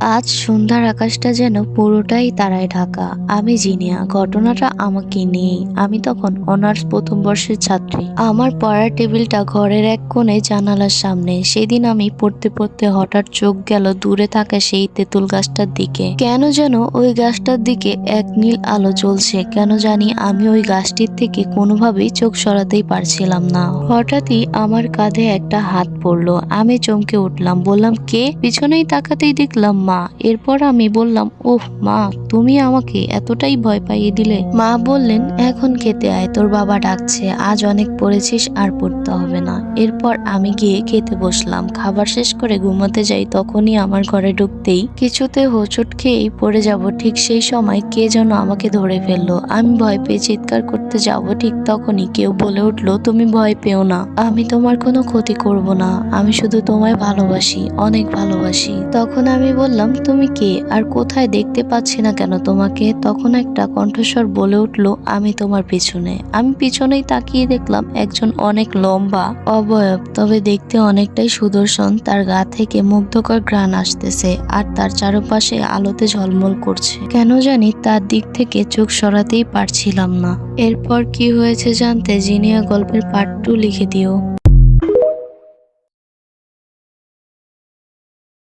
আজ সন্ধ্যার আকাশটা যেন পুরোটাই তারায় ঢাকা। আমি জিনিয়া। ঘটনাটা আমাকে নিয়েই। আমি তখন অনার্স প্রথম বর্ষের ছাত্রী। আমার পড়ার টেবিলটা ঘরের এক কোণে জানালার সামনে। সেদিন আমি পড়তে পড়তে হঠাৎ চোখ গেল দূরে থাকা সেই তেঁতুল গাছটার দিকে। কেন যেন ওই গাছটার দিকে এক নীল আলো জ্বলছে। কেন জানি আমি ওই গাছটির থেকে কোনোভাবেই চোখ সরাতেই পারছিলাম না। হঠাৎই আমার কাঁধে একটা হাত পড়লো। আমি চমকে উঠলাম। বললাম, কে? পিছনেই তাকাতেই দেখলাম মা। এরপর আমি বললাম, ওহ মা, তুমি আমাকে এতটাই ভয় পাইয়ে দিলে। মা বললেন, এখন খেতে আয়, তোর বাবা ডাকছে। আজ অনেক পড়েছিস, আর পড়তে হবে না। এরপর আমি গিয়ে খেতে বসলাম। খাবার শেষ করে ঘুমাতে যাই। তখনই আমার ঘরে ঢুকতেই কিছুতে হোঁচট খেয়েই পড়ে যাব। ঠিক সেই সময় কে যেন আমাকে ধরে ফেললো। আমি ভয় পেয়ে চিৎকার করতে যাব, ঠিক তখনই কেউ বলে উঠলো, তুমি ভয় পেও না, আমি তোমার কোনো ক্ষতি করব না। আমি শুধু তোমায় ভালোবাসি, অনেক ভালোবাসি। তখন আমি বললাম, তুমি কে আর কোথায়? দেখতে পাচ্ছি না কেন তোমাকে। তখন একটা কণ্ঠস্বর বলে উঠলো, আমি তোমার পিছনে। আমি পিছনেই তাকিয়ে দেখলাম একজন অনেক লম্বা, অবয়ব, তবে দেখতে অনেকটাই সুদর্শন। তার গা থেকে মুগ্ধকর ঘ্রাণ আসতেছে, আর তার চারপাশে আলোতে ঝলমল করছে। কেন জানি তার দিক থেকে চোখ সরাতেই পারছিলাম না। এরপর কি হয়েছে জানতে জিনিয়া গল্পের পার্ট 2 লিখে দিও।